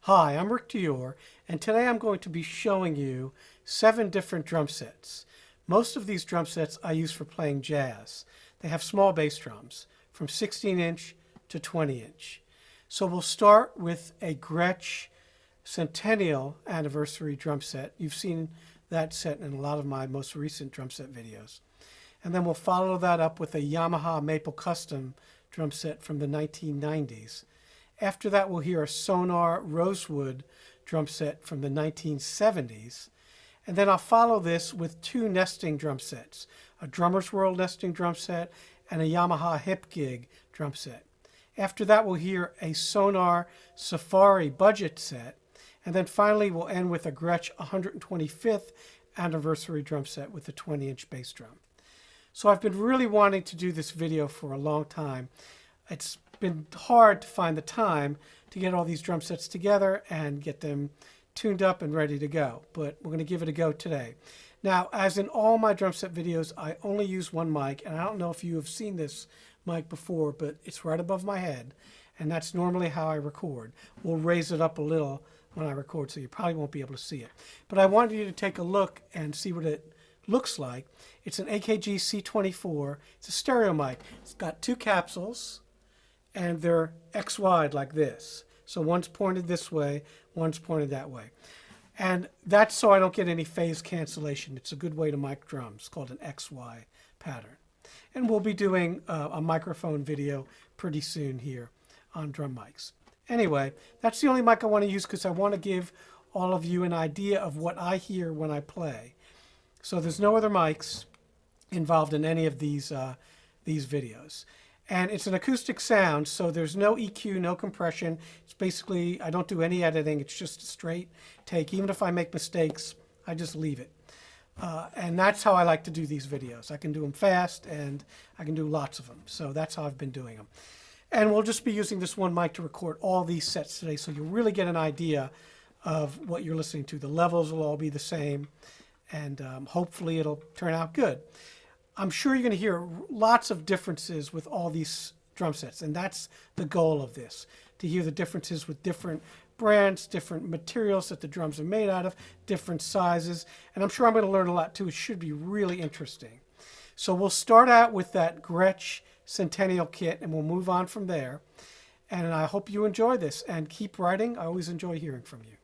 Hi, I'm Rick Dior, and today I'm going to be showing you 7 different drum sets. Most of these drum sets I use for playing jazz. They have small bass drums, from 16-inch to 20-inch. So we'll start with a Gretsch Centennial anniversary drum set. You've seen that set in a lot of my most recent drum set videos. And then we'll follow that up with a Yamaha Maple Custom drum set from the 1990s. After that, we'll hear a Sonor Rosewood drum set from the 1970s. And then I'll follow this with 2 nesting drum sets, a Drummer's World nesting drum set and a Yamaha Hip Gig drum set. After that, we'll hear a Sonor Safari budget set. And then finally, we'll end with a Gretsch 125th anniversary drum set with a 20-inch bass drum. So I've been really wanting to do this video for a long time. It's been hard to find the time to get all these drum sets together and get them tuned up and ready to go, but we're going to give it a go today. Now, as in all my drum set videos, I only use one mic, and I don't know if you have seen this mic before, but it's right above my head, and that's normally how I record. We'll raise it up a little when I record, so you probably won't be able to see it. But I wanted you to take a look and see what it looks like. It's an AKG C24. It's a stereo mic. It's got 2 capsules, and they're X wide like this. So one's pointed this way, one's pointed that way. And that's so I don't get any phase cancellation. It's a good way to mic drums, called an XY pattern. And we'll be doing a microphone video pretty soon here on drum mics. Anyway, that's the only mic I want to use because I want to give all of you an idea of what I hear when I play. So there's no other mics involved in any of these videos. And it's an acoustic sound, so there's no EQ, no compression. It's basically, I don't do any editing. It's just a straight take. Even if I make mistakes, I just leave it. And that's how I like to do these videos. I can do them fast, and I can do lots of them. So that's how I've been doing them. And we'll just be using this one mic to record all these sets today, so you'll really get an idea of what you're listening to. The levels will all be the same, and hopefully it'll turn out good. I'm sure you're going to hear lots of differences with all these drum sets, and that's the goal of this, to hear the differences with different brands, different materials that the drums are made out of, different sizes, and I'm sure I'm going to learn a lot too. It should be really interesting. So we'll start out with that Gretsch Centennial kit, and we'll move on from there. And I hope you enjoy this, and keep writing. I always enjoy hearing from you.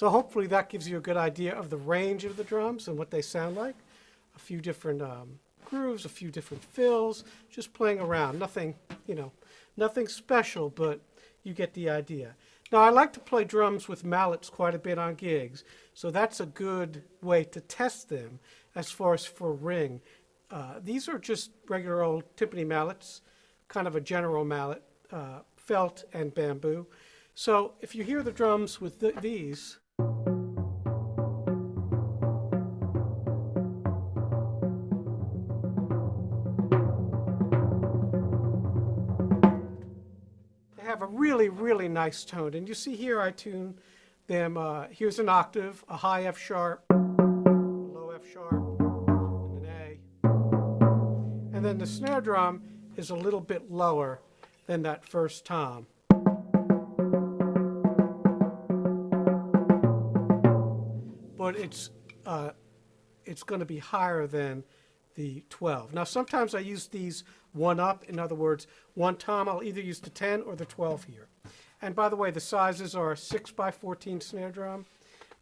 So hopefully that gives you a good idea of the range of the drums and what they sound like. A few different grooves, a few different fills, just playing around. Nothing, nothing special, but you get the idea. Now, I like to play drums with mallets quite a bit on gigs, so that's a good way to test them as far as for ring. These are just regular old timpani mallets, kind of a general mallet, felt and bamboo. So if you hear the drums with these, they have a really, really nice tone. And you see here I tune them, here's an octave, a high F sharp, a low F sharp, and an A. And then the snare drum is a little bit lower than that first tom. But it's going to be higher than the 12. Now sometimes I use these one up. In other words, one tom I'll either use the 10 or the 12 here. And by the way, the sizes are a 6x14 snare drum.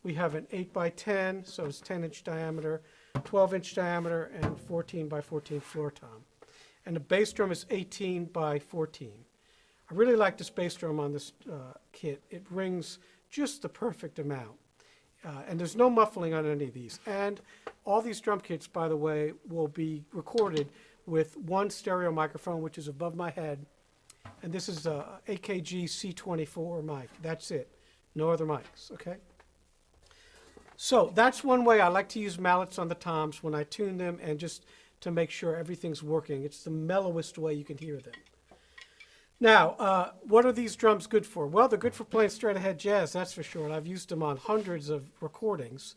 We have an 8x10, so it's 10-inch diameter, 12-inch diameter, and 14x14 floor tom. And the bass drum is 18x14. I really like this bass drum on this kit. It rings just the perfect amount. And there's no muffling on any of these. And all these drum kits, by the way, will be recorded with one stereo microphone, which is above my head. And this is a AKG C24 mic. That's it. No other mics, okay? So that's one way I like to use mallets on the toms when I tune them and just to make sure everything's working. It's the mellowest way you can hear them. Now, what are these drums good for? Well, they're good for playing straight ahead jazz, that's for sure. And I've used them on hundreds of recordings.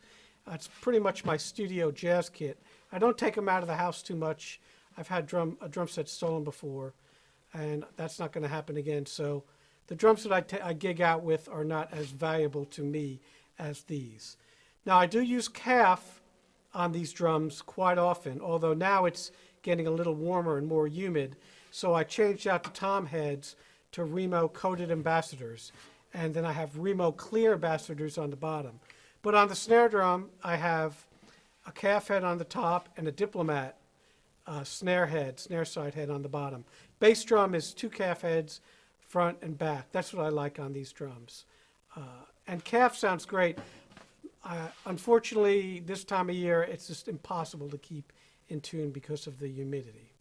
It's pretty much my studio jazz kit. I don't take them out of the house too much. I've had a drum set stolen before, and that's not going to happen again. So the drums that I gig out with are not as valuable to me as these. Now, I do use calf on these drums quite often, although now it's getting a little warmer and more humid. So I changed out the tom heads to Remo coated ambassadors, and then I have Remo clear ambassadors on the bottom. But on the snare drum, I have a calf head on the top and a diplomat snare side head on the bottom. Bass drum is 2 calf heads, front and back. That's what I like on these drums. And calf sounds great. Unfortunately, this time of year, it's just impossible to keep in tune because of the humidity.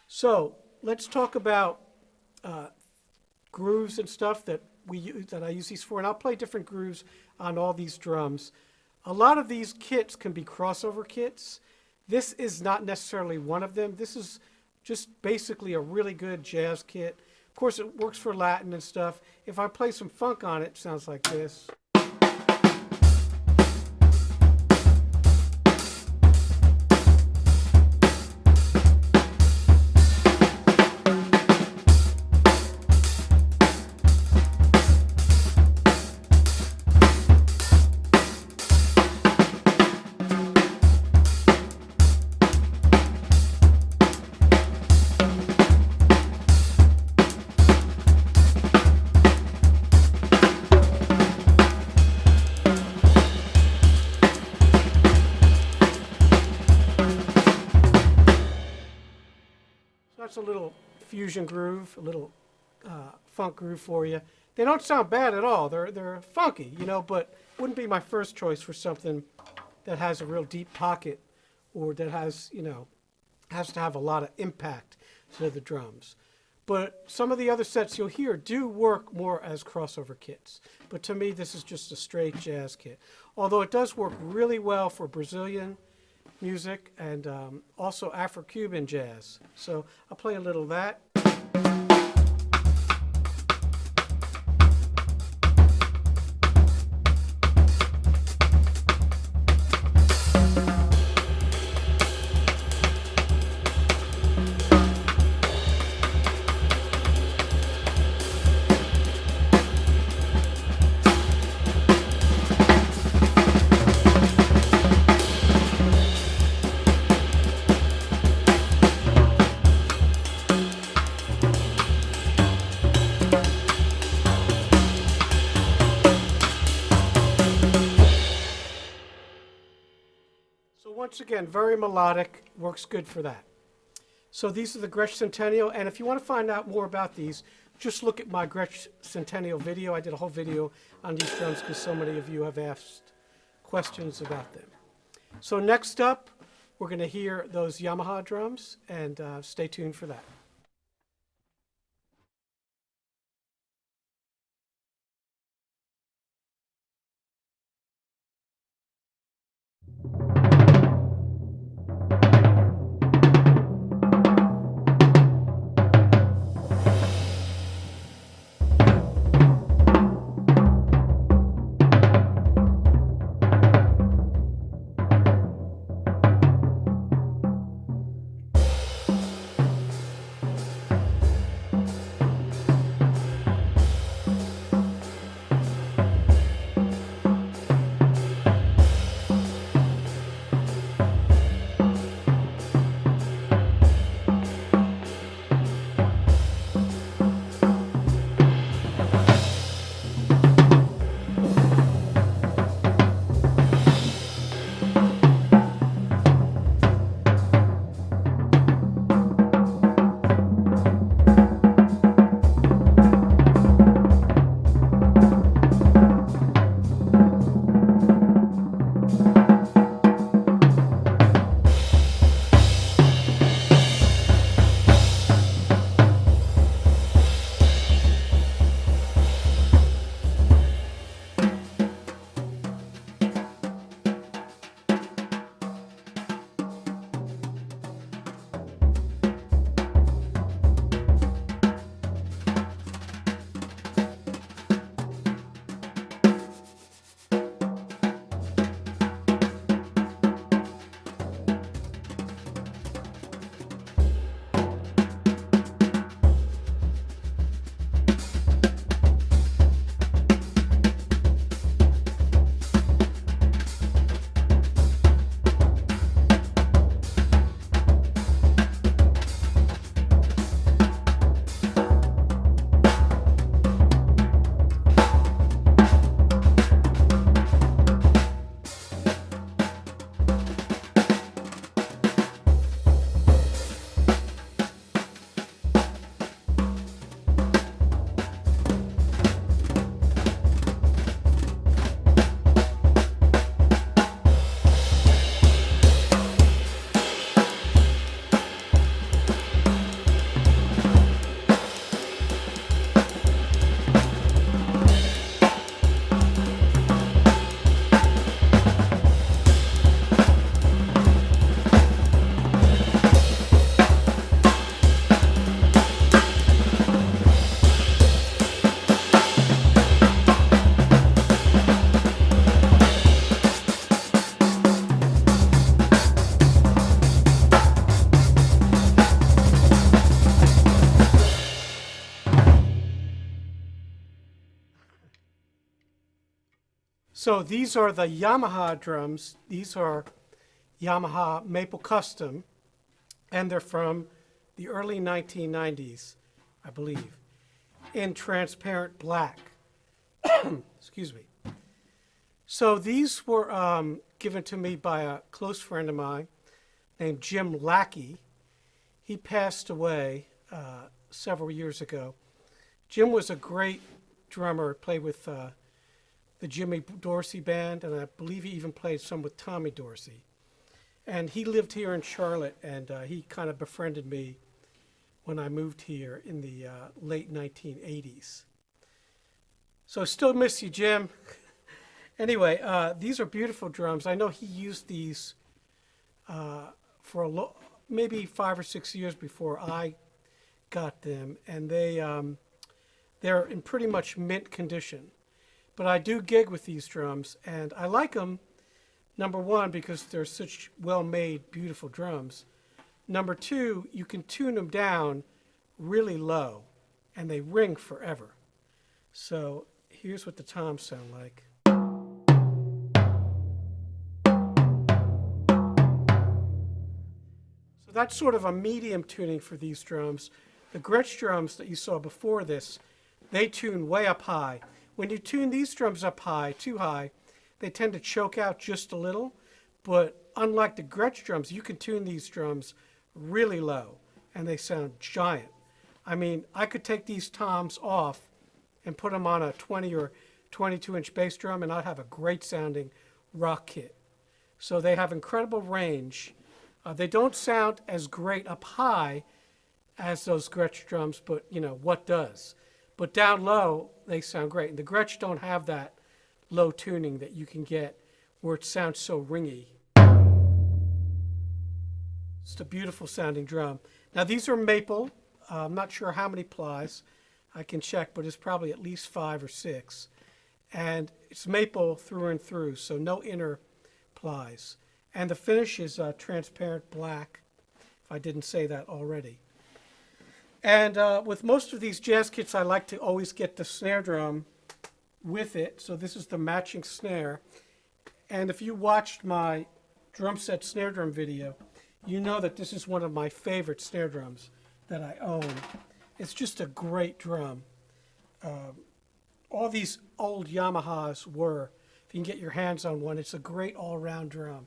So let's talk about grooves and stuff that I use these for, and I'll play different grooves on all these drums. A lot of these kits can be crossover kits. This is not necessarily one of them. This is just basically a really good jazz kit. Of course, it works for Latin and stuff. If I play some funk on it, it sounds like this. That's a little fusion groove, a little funk groove for you. They don't sound bad at all. They're funky, but wouldn't be my first choice for something that has a real deep pocket or that has to have a lot of impact to the drums. But some of the other sets you'll hear do work more as crossover kits. But to me, this is just a straight jazz kit. Although it does work really well for Brazilian music and also Afro-Cuban jazz. So I'll play a little of that. So once again, very melodic, works good for that. So these are the Gretsch Centennial, and if you want to find out more about these, just look at my Gretsch Centennial video. I did a whole video on these drums because so many of you have asked questions about them. So next up, we're going to hear those Yamaha drums, and stay tuned for that. So these are the Yamaha drums. These are Yamaha Maple Custom, and they're from the early 1990s, I believe, in transparent black. Excuse me. So these were given to me by a close friend of mine named Jim Lackey. He passed away several years ago. Jim was a great drummer, played with the Jimmy Dorsey Band, and I believe he even played some with Tommy Dorsey. And he lived here in Charlotte, and he kind of befriended me when I moved here in the late 1980s. So I still miss you, Jim. Anyway, these are beautiful drums. I know he used these for maybe 5 or 6 years before I got them, and they're in pretty much mint condition. But I do gig with these drums, and I like them, number one, because they're such well-made, beautiful drums. Number two, you can tune them down really low, and they ring forever. So here's what the toms sound like. So that's sort of a medium tuning for these drums. The Gretsch drums that you saw before this, they tune way up high. When you tune these drums up high, too high, they tend to choke out just a little, but unlike the Gretsch drums, you can tune these drums really low and they sound giant. I mean, I could take these toms off and put them on a 20 or 22-inch bass drum and I'd have a great sounding rock kit. So they have incredible range. They don't sound as great up high as those Gretsch drums, but you know, what does? But down low, they sound great. And the Gretsch don't have that low tuning that you can get where it sounds so ringy. It's a beautiful sounding drum. Now these are maple. I'm not sure how many plies. I can check, but it's probably at least 5 or 6. And it's maple through and through, so no inner plies. And the finish is transparent black, if I didn't say that already. And with most of these jazz kits, I like to always get the snare drum with it. So this is the matching snare. And if you watched my drum set snare drum video, you know that this is one of my favorite snare drums that I own. It's just a great drum. All these old Yamahas were. If you can get your hands on one, it's a great all-around drum.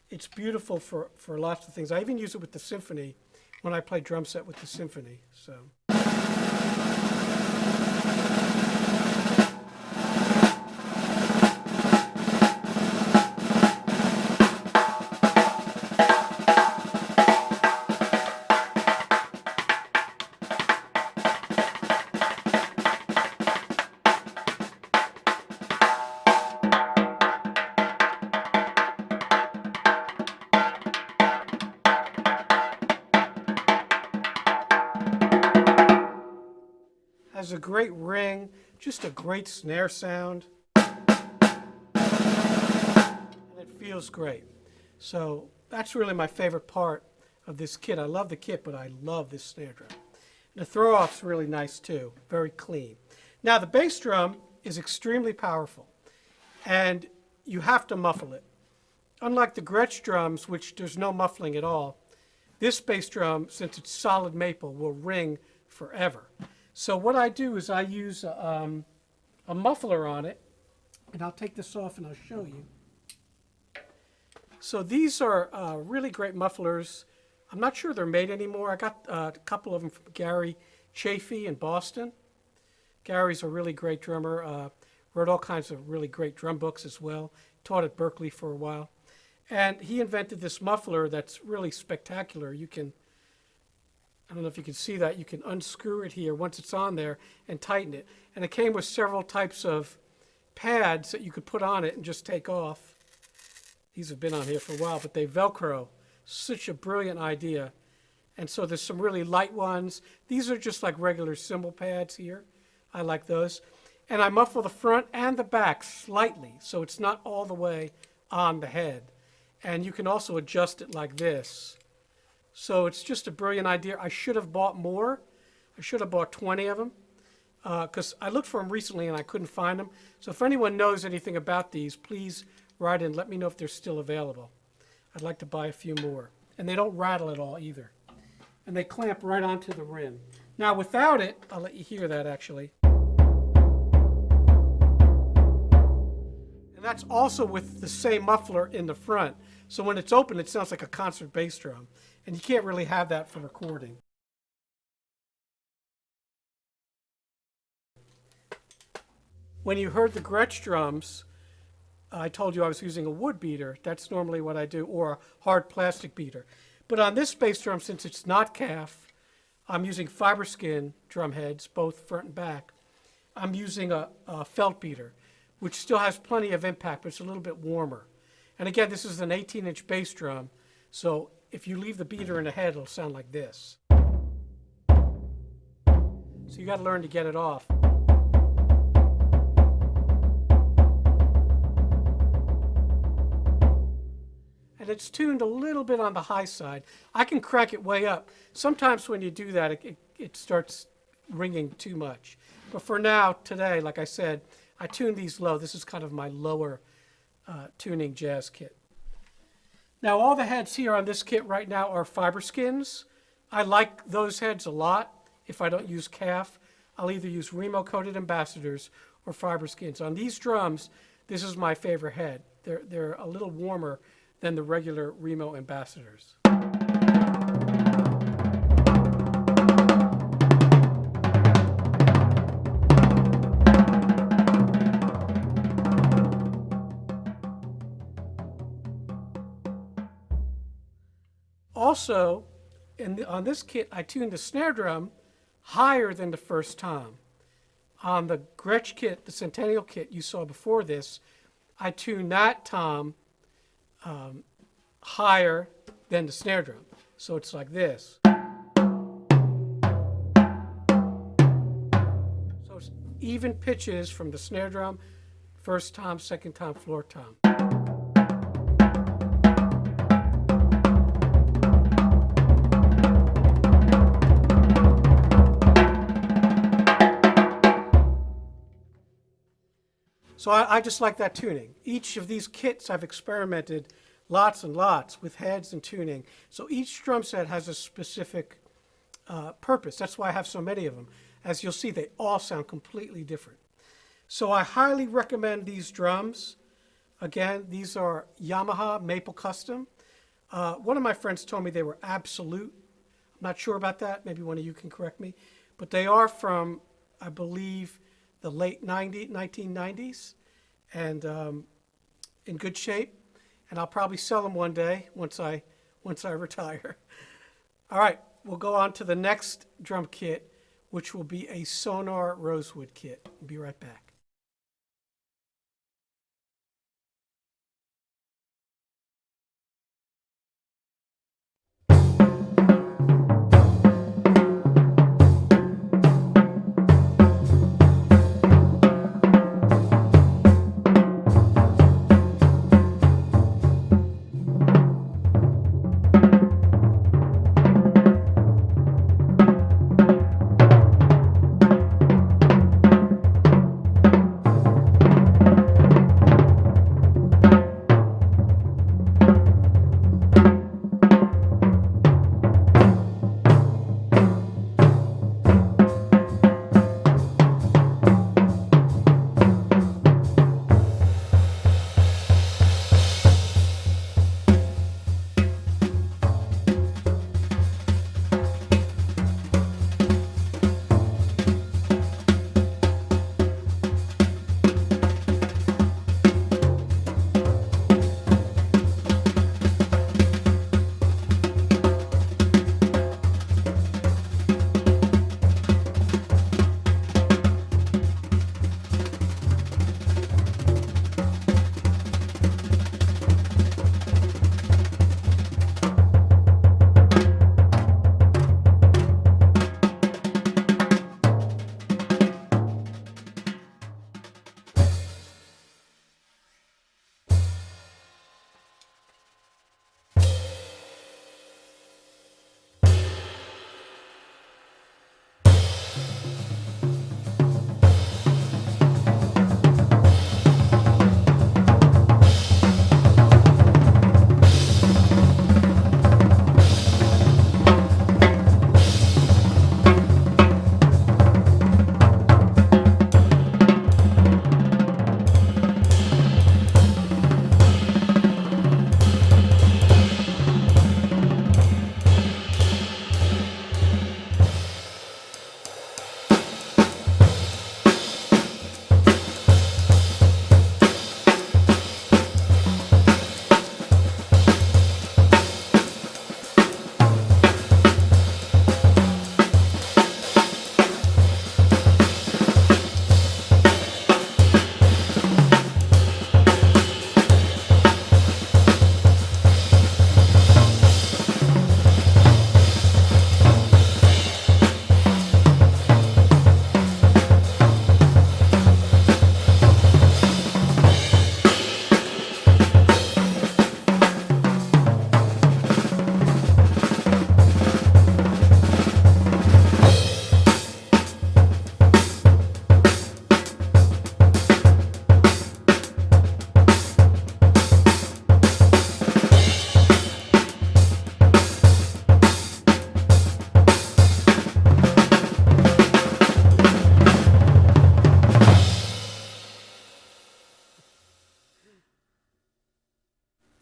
It's beautiful for lots of things. I even use it with the symphony when I play drum set with the symphony. So. Has a great ring, just a great snare sound, and it feels great. So that's really my favorite part of this kit. I love the kit, but I love this snare drum. And the throw-off's really nice too, very clean. Now the bass drum is extremely powerful, and you have to muffle it. Unlike the Gretsch drums, which there's no muffling at all, this bass drum, since it's solid maple, will ring forever. So what I do is I use a muffler on it, and I'll take this off and I'll show you. So these are really great mufflers. I'm not sure they're made anymore. I got a couple of them from Gary Chafee in Boston. Gary's a really great drummer, wrote all kinds of really great drum books as well, taught at Berkeley for a while. And he invented this muffler that's really spectacular. You can, I don't know if you can see that, you can unscrew it here once it's on there and tighten it. And it came with several types of pads that you could put on it and just take off. These have been on here for a while, but they Velcro. Such a brilliant idea. And so there's some really light ones. These are just like regular cymbal pads here. I like those. And I muffle the front and the back slightly, so it's not all the way on the head. And you can also adjust it like this. So it's just a brilliant idea. I should have bought more. I should have bought 20 of them because I looked for them recently and I couldn't find them. So if anyone knows anything about these, please write in. Let me know if they're still available. I'd like to buy a few more. And they don't rattle at all either. And they clamp right onto the rim. Now without it, I'll let you hear that actually. And that's also with the same muffler in the front. So when it's open, it sounds like a concert bass drum. And you can't really have that for recording. When you heard the Gretsch drums, I told you I was using a wood beater. That's normally what I do, or a hard plastic beater. But on this bass drum, since it's not calf, I'm using fiber skin drum heads, both front and back. I'm using a felt beater, which still has plenty of impact, but it's a little bit warmer. And again, this is an 18-inch bass drum, so if you leave the beater in the head, it'll sound like this. So you got to learn to get it off. And it's tuned a little bit on the high side. I can crank it way up. Sometimes when you do that, it starts ringing too much. But for now, today, like I said, I tune these low. This is kind of my lower tuning jazz kit. Now all the heads here on this kit right now are fiber skins. I like those heads a lot. If I don't use calf, I'll either use Remo coated ambassadors or fiber skins. On these drums, this is my favorite head. They're a little warmer than the regular Remo Ambassadors. Also, on this kit, I tuned the snare drum higher than the first tom. On the Gretsch kit, the Centennial kit you saw before this, I tuned that tom higher than the snare drum. So it's like this. So it's even pitches from the snare drum, first tom, second tom, floor tom. So I just like that tuning. Each of these kits I've experimented lots and lots with heads and tuning. So each drum set has a specific purpose. That's why I have so many of them. As you'll see, they all sound completely different. So I highly recommend these drums. Again, these are Yamaha Maple Custom. One of my friends told me they were absolute. I'm not sure about that. Maybe one of you can correct me. But they are from, I believe, the late 1990s, and in good shape. And I'll probably sell them one day once I retire. All right, we'll go on to the next drum kit, which will be a Sonor Rosewood kit. We'll be right back.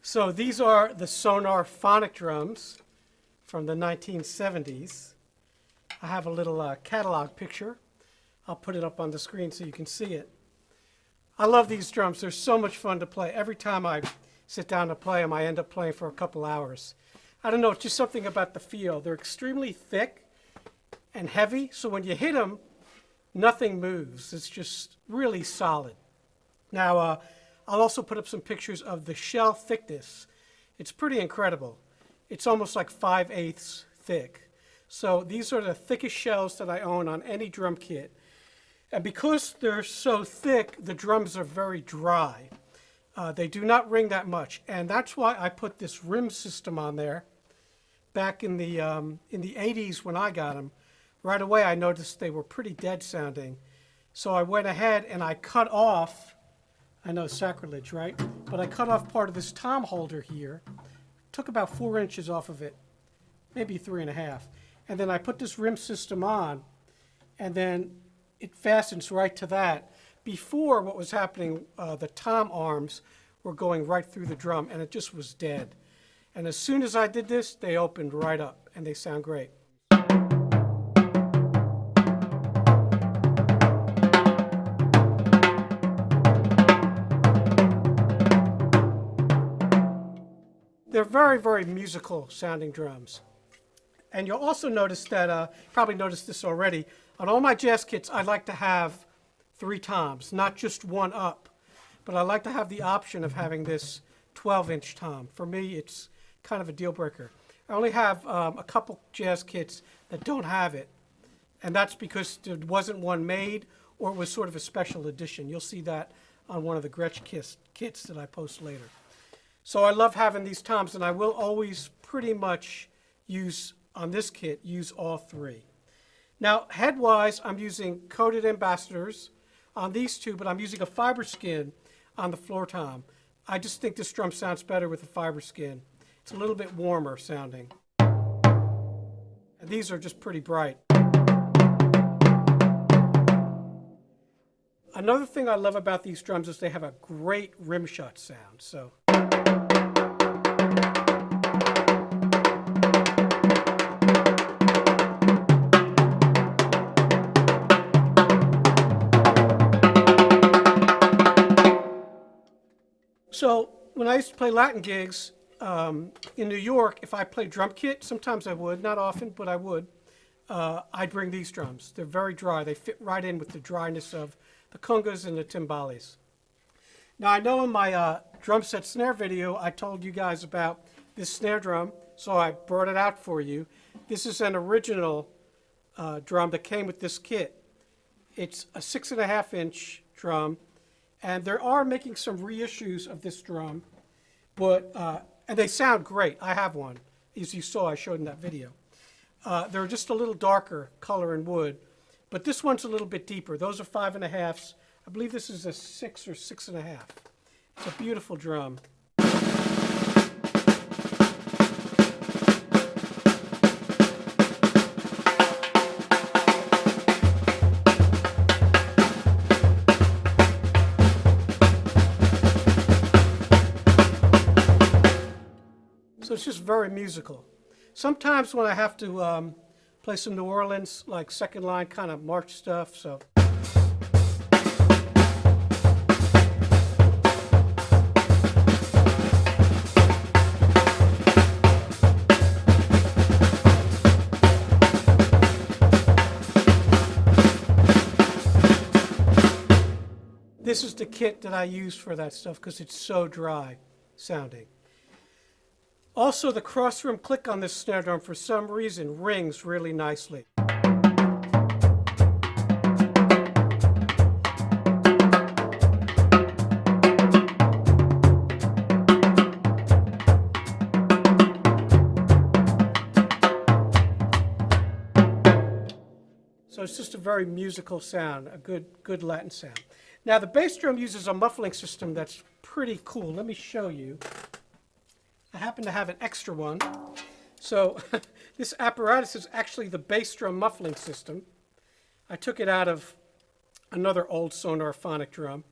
So these are the Sonor Phonic drums from the 1970s. I have a little catalog picture. I'll put it up on the screen so you can see it. I love these drums. They're so much fun to play. Every time I sit down to play them, I end up playing for a couple hours. I don't know, it's just something about the feel. They're extremely thick and heavy, so when you hit them, nothing moves. It's just really solid. Now, I'll also put up some pictures of the shell thickness. It's pretty incredible. It's almost like 5/8 thick. So these are the thickest shells that I own on any drum kit. And because they're so thick, the drums are very dry. They do not ring that much. And that's why I put this rim system on there. Back in the 80s when I got them, right away I noticed they were pretty dead sounding. So I went ahead and I cut off, I know sacrilege, right? But I cut off part of this tom holder here, took about 4 inches off of it, maybe 3.5. And then I put this rim system on, and then it fastens right to that. Before, what was happening, the tom arms were going right through the drum, and it just was dead. And as soon as I did this, they opened right up, and they sound great. They're very, very musical sounding drums. And you'll also notice that, probably noticed this already, on all my jazz kits, I like to have 3 toms, not just one up, but I like to have the option of having this 12-inch tom. For me, it's kind of a deal breaker. I only have a couple jazz kits that don't have it, and that's because there wasn't one made or it was sort of a special edition. You'll see that on one of the Gretsch kits that I post later. So I love having these toms, and I will always pretty much use, on this kit, use all 3. Now, head-wise, I'm using coated ambassadors on these 2, but I'm using a fiber skin on the floor tom. I just think this drum sounds better with a fiber skin. It's a little bit warmer sounding. And these are just pretty bright. Another thing I love about these drums is they have a great rim shot sound. So. So when I used to play Latin gigs in New York, if I played drum kit, sometimes I would, not often, but I would, I'd bring these drums. They're very dry. They fit right in with the dryness of the congas and the timbales. Now I know in my drum set snare video, I told you guys about this snare drum, so I brought it out for you. This is an original drum that came with this kit. It's a 6.5-inch drum. And they are making some reissues of this drum, but and they sound great. I have one, as you saw, I showed in that video. They're just a little darker color and wood, but this one's a little bit deeper. Those are 5.5s. I believe this is a 6 or 6.5. It's a beautiful drum. So it's just very musical. Sometimes when I have to play some New Orleans, like second line kind of march stuff, so. This is the kit that I use for that stuff because it's so dry sounding. Also, the cross-rim click on this snare drum, for some reason, rings really nicely. So it's just a very musical sound, a good Latin sound. Now, the bass drum uses a muffling system that's pretty cool. Let me show you. I happen to have an extra one. So this apparatus is actually the bass drum muffling system. I took it out of another old Sonor Phonic drum.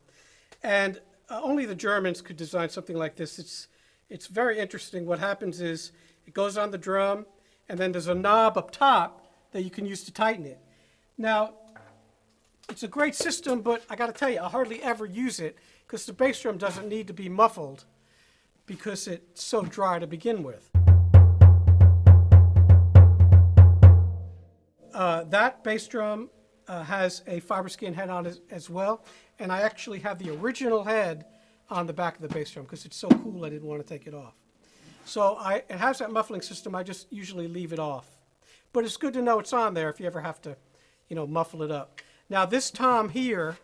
And only the Germans could design something like this. It's very interesting. What happens is it goes on the drum, and then there's a knob up top that you can use to tighten it. Now, it's a great system, but I got to tell you, I hardly ever use it because the bass drum doesn't need to be muffled because it's so dry to begin with. That bass drum has a fiber skin head on it as well, and I actually have the original head on the back of the bass drum because it's so cool I didn't want to take it off. So it has that muffling system. I just usually leave it off. But it's good to know it's on there if you ever have to, muffle it up. Now this tom here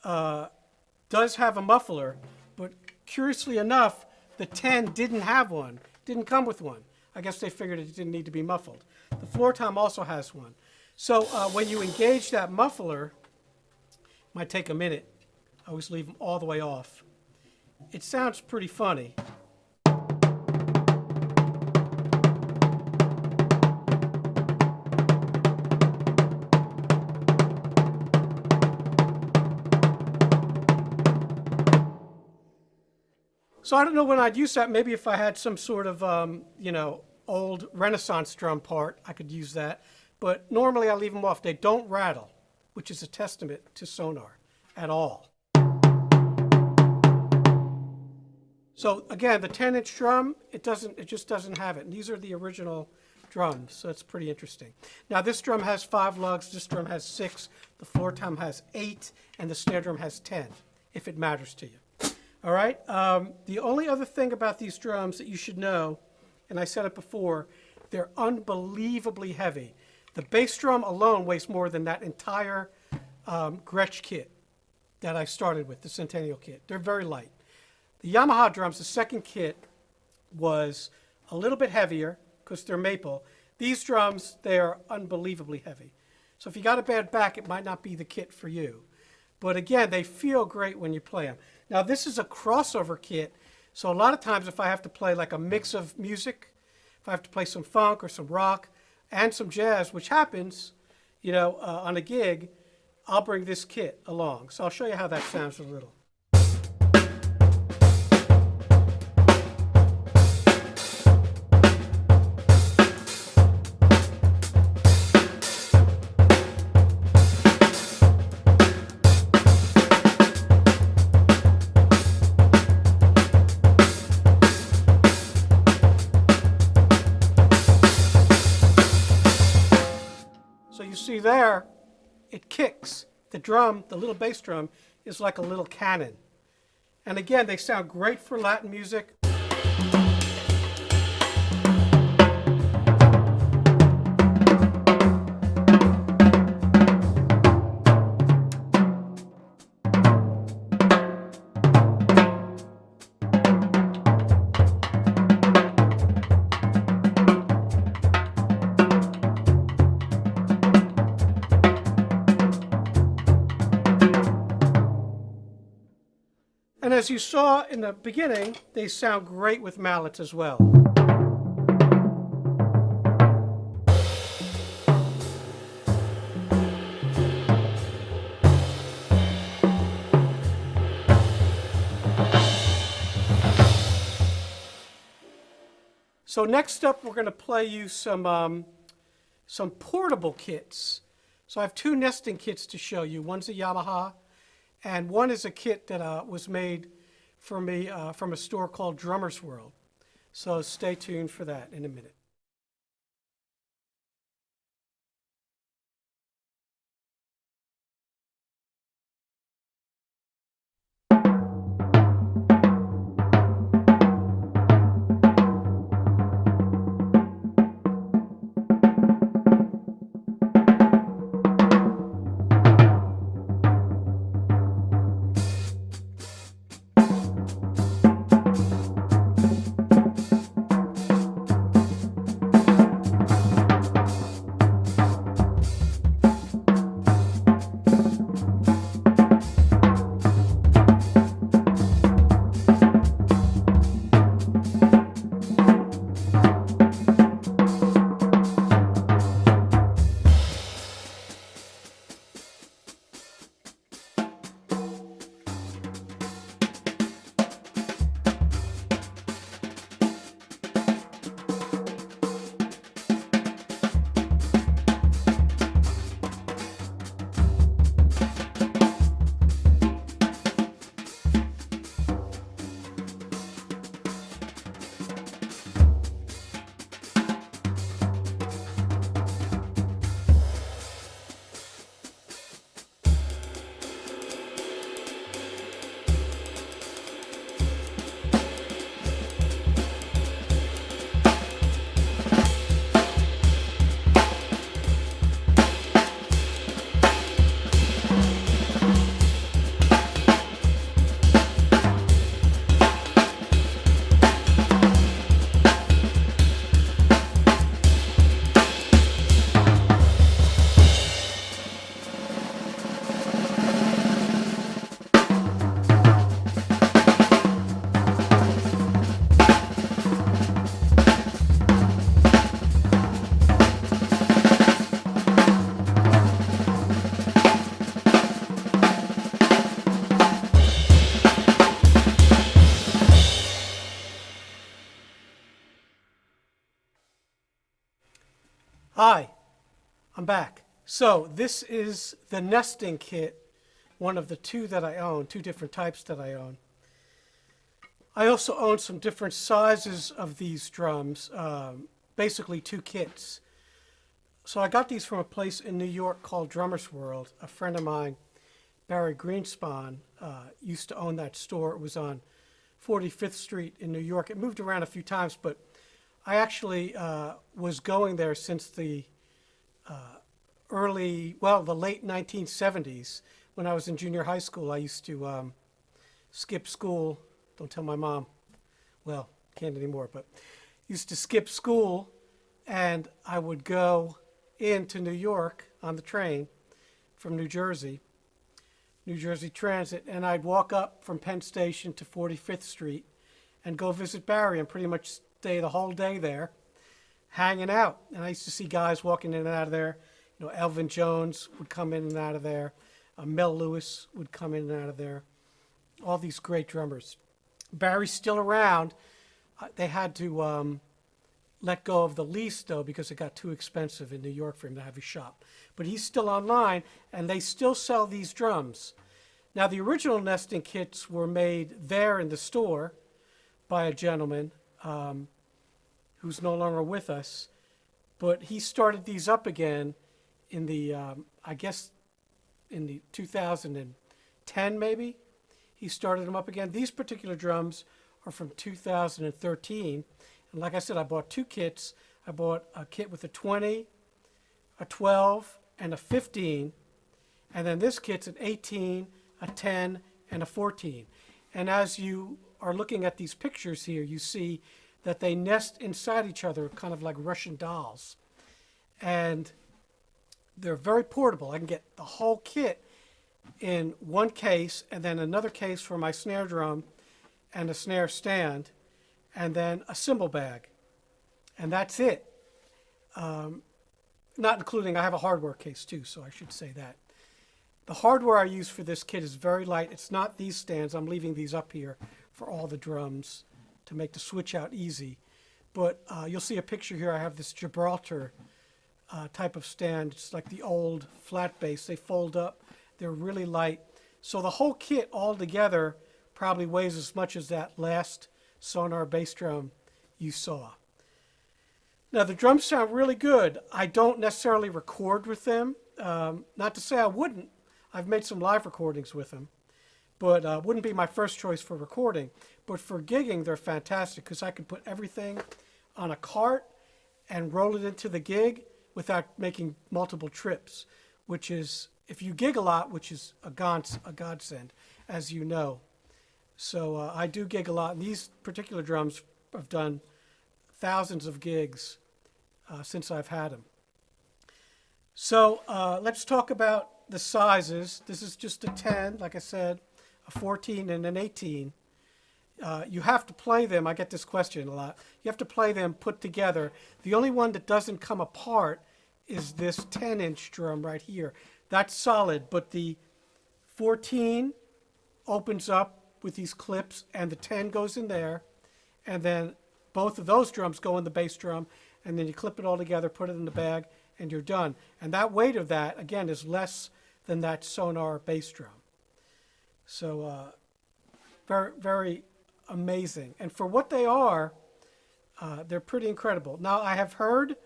does have a muffler, but curiously enough, the 10 didn't have one, didn't come with one. I guess they figured it didn't need to be muffled. The floor tom also has one. So when you engage that muffler, it might take a minute. I always leave them all the way off. It sounds pretty funny. So I don't know when I'd use that. Maybe if I had some sort of, old Renaissance drum part, I could use that. But normally I leave them off. They don't rattle, which is a testament to Sonor at all. So again, the 10-inch drum, it just doesn't have it. And these are the original drums, so it's pretty interesting. Now this drum has 5 lugs, this drum has 6, the floor tom has 8, and the snare drum has 10, if it matters to you. All right, the only other thing about these drums that you should know, and I said it before, they're unbelievably heavy. The bass drum alone weighs more than that entire Gretsch kit that I started with, the Centennial kit. They're very light. The Yamaha drums, the second kit, was a little bit heavier because they're maple. These drums, they are unbelievably heavy. So if you got a bad back, it might not be the kit for you. But again, they feel great when you play them. Now this is a crossover kit, so a lot of times if I have to play like a mix of music, if I have to play some funk or some rock and some jazz, which happens, on a gig, I'll bring this kit along. So I'll show you how that sounds a little. So you see there, it kicks. The drum, the little bass drum, is like a little cannon. And again, they sound great for Latin music. And as you saw in the beginning, they sound great with mallets as well. So next up, we're going to play you some portable kits. So I have 2 nesting kits to show you. One's a Yamaha, and one is a kit that was made for me from a store called Drummer's World. So stay tuned for that in a minute. Hi, I'm back. So this is the nesting kit, one of the two that I own, two different types that I own. I also own some different sizes of these drums, basically two kits. So I got these from a place in New York called Drummer's World. A friend of mine, Barry Greenspan, used to own that store. It was on 45th Street in New York. It moved around a few times, but I actually was going there since the the late 1970s. When I was in junior high school, I used to skip school. Don't tell my mom. Well, can't anymore, but used to skip school, and I would go into New York on the train from New Jersey Transit, and I'd walk up from Penn Station to 45th Street and go visit Barry and pretty much stay the whole day there, hanging out. And I used to see guys walking in and out of there. You know, Elvin Jones would come in and out of there. Mel Lewis would come in and out of there. All these great drummers. Barry's still around. They had to let go of the lease, though, because it got too expensive in New York for him to have his shop. But he's still online, and they still sell these drums. Now, the original nesting kits were made there in the store by a gentleman who's no longer with us. But he started these up again in the, I guess, in the 2010 maybe. He started them up again. These particular drums are from 2013. And like I said, I bought two kits. I bought a kit with a 20, a 12, and a 15. And then this kit's an 18, a 10, and a 14. And as you are looking at these pictures here, you see that they nest inside each other, kind of like Russian dolls. And they're very portable. I can get the whole kit in one case, and then another case for my snare drum and a snare stand, and then a cymbal bag. And that's it. Not including, I have a hardware case too, so I should say that. The hardware I use for this kit is very light. It's not these stands. I'm leaving these up here for all the drums to make the switch out easy. But you'll see a picture here. I have this Gibraltar type of stand. It's like the old flat bass. They fold up. They're really light. So the whole kit all together probably weighs as much as that last Sonor bass drum you saw. Now the drums sound really good. I don't necessarily record with them. Not to say I wouldn't. I've made some live recordings with them, but wouldn't be my first choice for recording. But for gigging, they're fantastic because I can put everything on a cart and roll it into the gig without making multiple trips, which is, if you gig a lot, which is a godsend, as you know. So I do gig a lot, and these particular drums have done thousands of gigs since I've had them. So let's talk about the sizes. This is just a 10, like I said, a 14, and an 18. You have to play them. I get this question a lot. You have to play them put together. The only one that doesn't come apart is this 10-inch drum right here. That's solid, but the 14 opens up with these clips, and the 10 goes in there, and then both of those drums go in the bass drum, and then you clip it all together, put it in the bag, and you're done. And that weight of that, again, is less than that Sonor bass drum. So very, very amazing. And for what they are, they're pretty incredible. Now, I have heard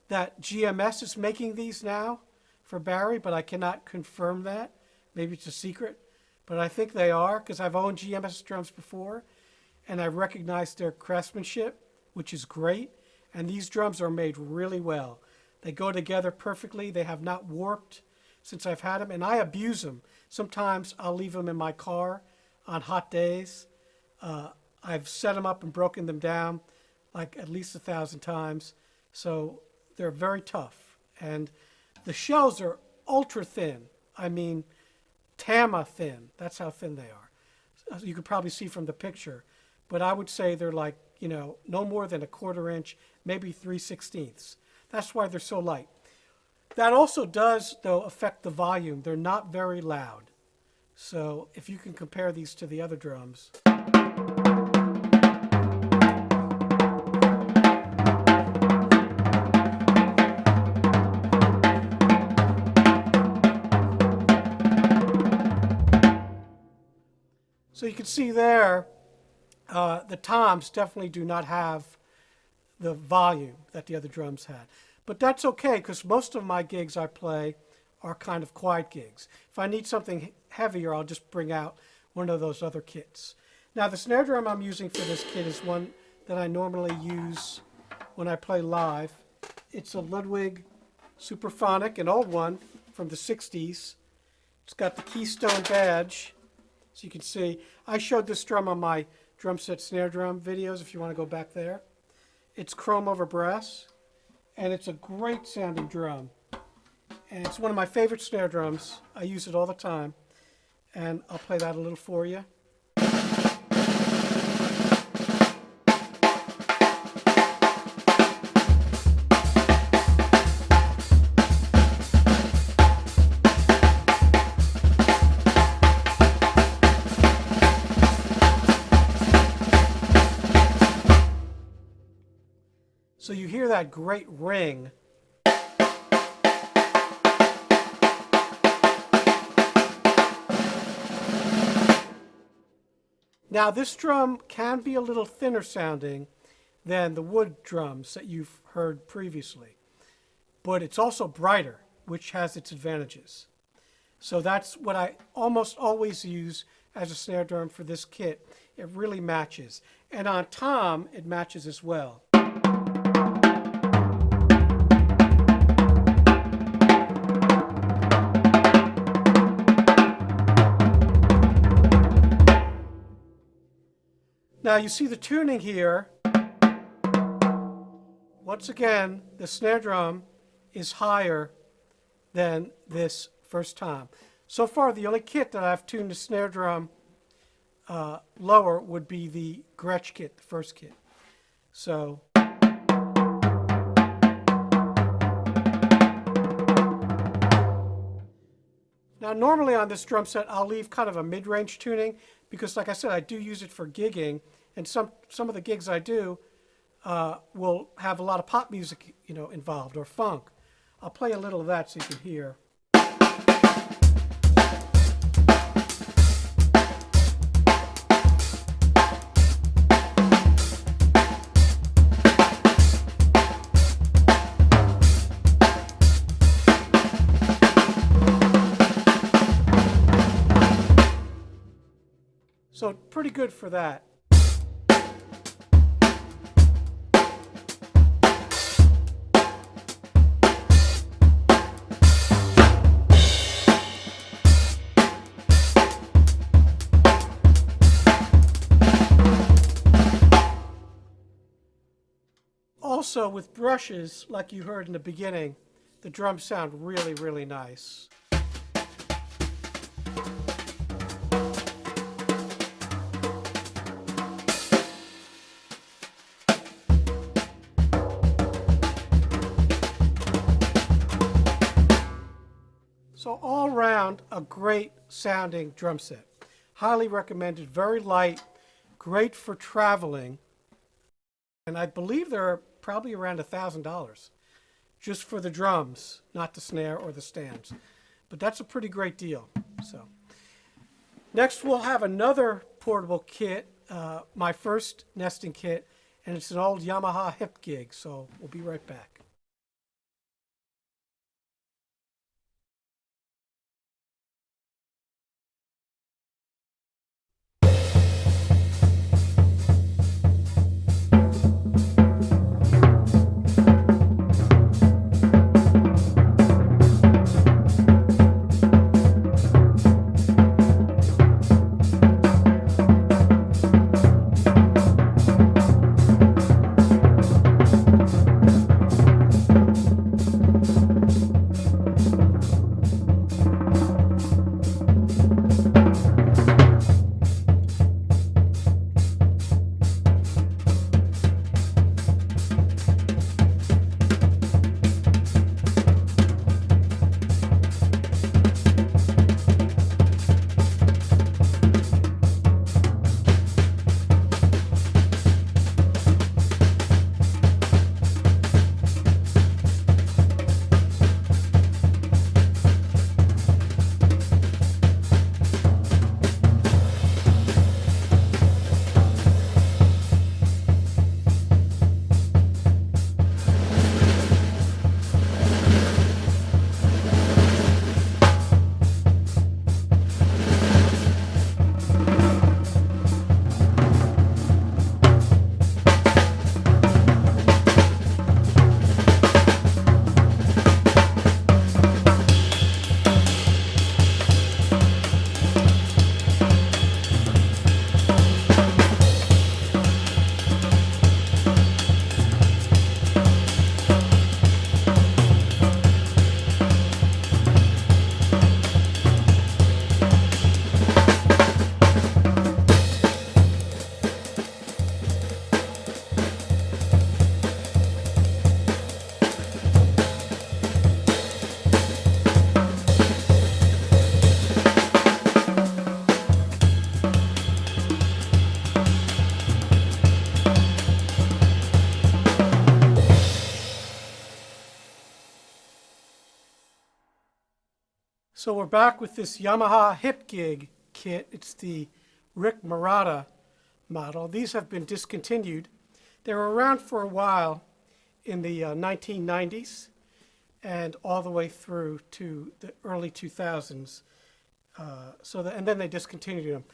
that GMS is making these now for Barry, but I cannot confirm that. Maybe it's a secret, but I think they are because I've owned GMS drums before, and I recognize their craftsmanship, which is great. And these drums are made really well. They go together perfectly. They have not warped since I've had them, and I abuse them. Sometimes I'll leave them in my car on hot days. I've set them up and broken them down like at least 1,000 times. So they're very tough. And the shells are ultra thin. I mean, Tama thin. That's how thin they are. You could probably see from the picture. But I would say they're like, you know, no more than a 1/4 inch, maybe 3/16. That's why they're so light. That also does, though, affect the volume. They're not very loud. So if you can compare these to the other drums. you can see there, the toms definitely do not have the volume that the other drums had. But that's okay, because most of my gigs I play are kind of quiet gigs. If I need something heavier, I'll just bring out one of those other kits. Now, the snare drum I'm using for this kit is one that I normally use when I play live. It's a Ludwig Super Phonic, an old one from the 60s. It's got the Keystone badge, so you can see. I showed this drum on my drum set snare drum videos, if you want to go back there. It's chrome over brass, and it's a great sounding drum. And it's one of my favorite snare drums. I use it all the time, and I'll play that a little for you. So you hear that great ring. Now this drum can be a little thinner sounding than the wood drums that you've heard previously, but it's also brighter, which has its advantages. So that's what I almost always use as a snare drum for this kit. It really matches. And on tom, it matches as well. Now you see the tuning here. Once again, the snare drum is higher than this first tom. So far, the only kit that I've tuned the snare drum lower would be the Gretsch kit, the first kit. So now normally on this drum set I'll leave kind of a mid-range tuning because, like I said, I do use it for gigging, and some of the gigs I do will have a lot of pop music, involved, or funk. I'll play a little of that so you can hear. So pretty good for that. Also, with brushes, like you heard in the beginning, the drums sound really, really nice. So all around, a great sounding drum set. Highly recommended, very light, great for traveling. And I believe they're probably around $1,000 just for the drums, not the snare or the stands. But that's a pretty great deal. So next we'll have another portable kit, my first nesting kit, and it's an old Yamaha Hip Gig. So we'll be right back. So we're back with this Yamaha Hip Gig Kit. It's the Rick Murata model. These have been discontinued. They were around for a while in the 1990s and all the way through to the early 2000s. And then they discontinued them.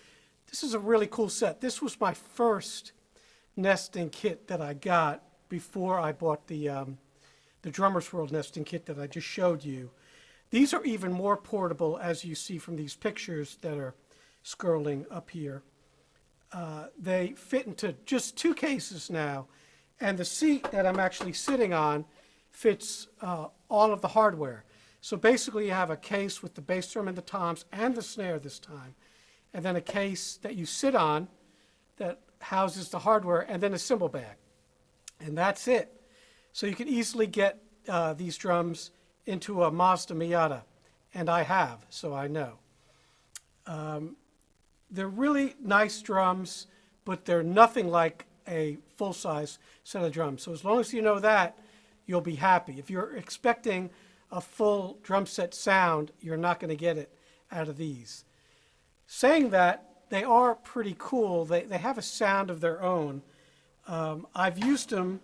This is a really cool set. This was my first nesting kit that I got before I bought the Drummer's World nesting kit that I just showed you. These are even more portable, as you see from these pictures that are scrolling up here. They fit into just 2 cases now, and the seat that I'm actually sitting on fits all of the hardware. So basically you have a case with the bass drum and the toms and the snare this time, and then a case that you sit on that houses the hardware, and then a cymbal bag. And that's it. So you can easily get these drums into a Mazda Miata, and I have, so I know. They're really nice drums, but they're nothing like a full-size set of drums. So as long as you know that, you'll be happy. If you're expecting a full drum set sound, you're not going to get it out of these. Saying that, they are pretty cool. They have a sound of their own. I've used them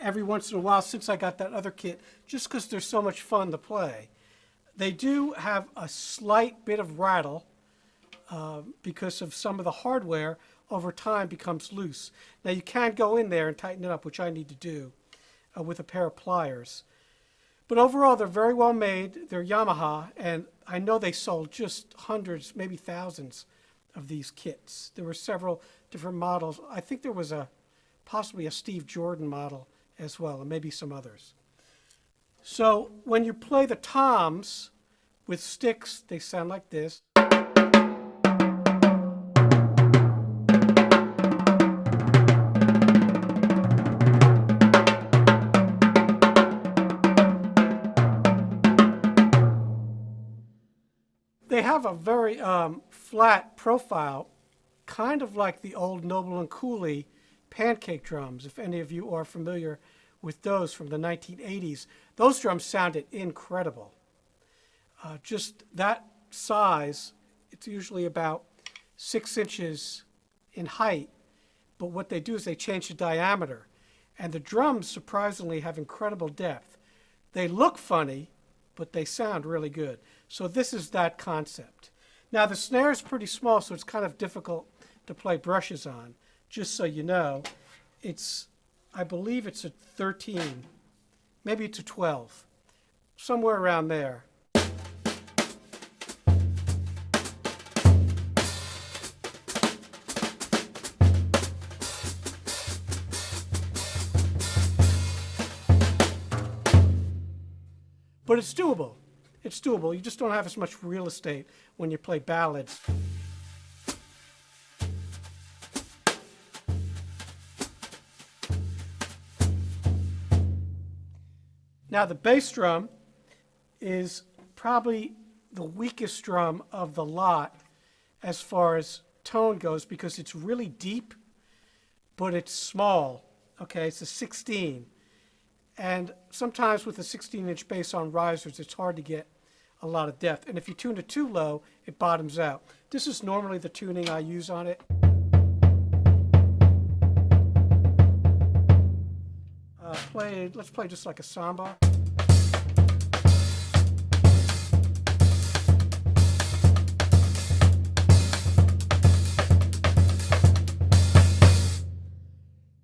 every once in a while since I got that other kit, just because they're so much fun to play. They do have a slight bit of rattle because of some of the hardware over time becomes loose. Now you can go in there and tighten it up, which I need to do with a pair of pliers. But overall, they're very well made. They're Yamaha, and I know they sold just hundreds, maybe thousands of these kits. There were several different models. I think there was possibly a Steve Jordan model as well, and maybe some others. So when you play the toms with sticks, they sound like this. They have a very flat profile, kind of like the old Noble and Cooley pancake drums, if any of you are familiar with those from the 1980s. Those drums sounded incredible. Just that size, it's usually about 6 inches in height, but what they do is they change the diameter. And the drums, surprisingly, have incredible depth. They look funny, but they sound really good. So this is that concept. Now the snare is pretty small, so it's kind of difficult to play brushes on. Just so you know, I believe it's a 13, maybe it's a 12, somewhere around there. But it's doable. It's doable. You just don't have as much real estate when you play ballads. Now the bass drum is probably the weakest drum of the lot as far as tone goes because it's really deep, but it's small. Okay, it's a 16. And sometimes with a 16-inch bass on risers, it's hard to get a lot of depth. And if you tune it too low, it bottoms out. This is normally the tuning I use on it. Let's play just like a samba.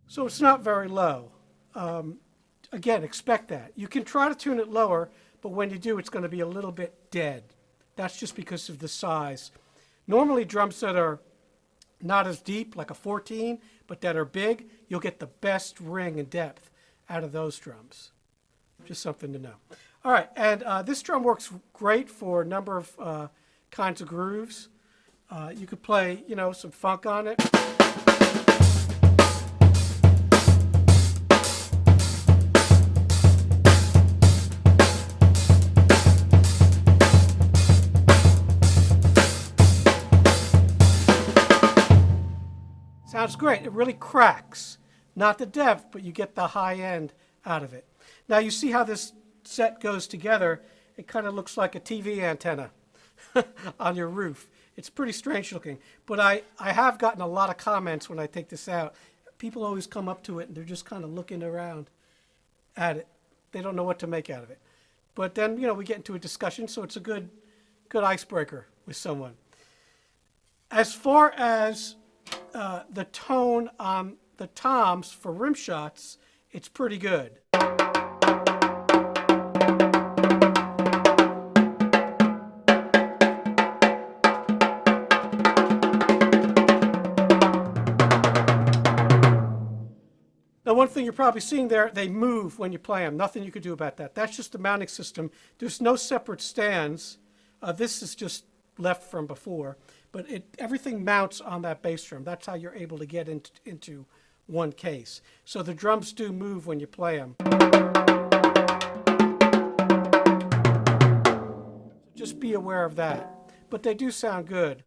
So it's not very low. Again, expect that. You can try to tune it lower, but when you do, it's going to be a little bit dead. That's just because of the size. Normally, drums that are not as deep, like a 14, but that are big, you'll get the best ring and depth out of those drums. Just something to know. All right, and this drum works great for a number of kinds of grooves. You could play, some funk on it. Sounds great. It really cracks. Not the depth, but you get the high end out of it. Now you see how this set goes together, it kind of looks like a TV antenna on your roof. It's pretty strange looking, but I have gotten a lot of comments when I take this out. People always come up to it and they're just kind of looking around at it. They don't know what to make out of it. But then, we get into a discussion, so it's a good icebreaker with someone. As far as the tone on the toms for rim shots, it's pretty good. Now, one thing you're probably seeing there, they move when you play them. Nothing you can do about that. That's just the mounting system. There's no separate stands. This is just left from before, but everything mounts on that bass drum. That's how you're able to get into one case. So the drums do move when you play them. Just be aware of that. But they do sound good.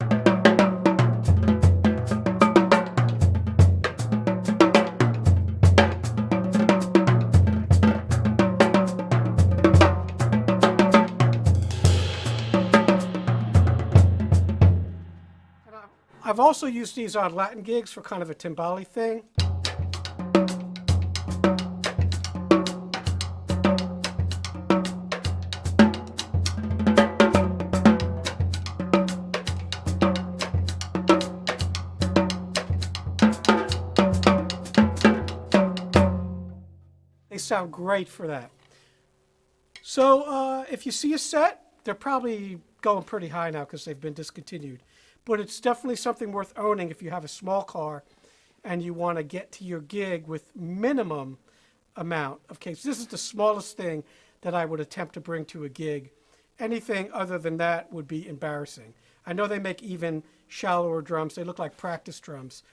I've also used these on Latin gigs for kind of a timbale thing. They sound great for that. So if you see a set, they're probably going pretty high now because they've been discontinued. But it's definitely something worth owning if you have a small car and you want to get to your gig with minimum amount of cases. This is the smallest thing that I would attempt to bring to a gig. Anything other than that would be embarrassing. I know they make even shallower drums. They look like practice drums.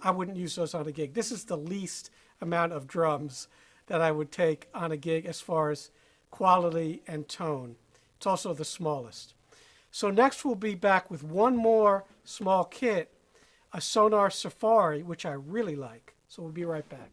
I wouldn't use those on a gig. This is the least amount of drums that I would take on a gig as far as quality and tone. It's also the smallest. So next we'll be back with one more small kit, a Sonor Safari, which I really like. So we'll be right back.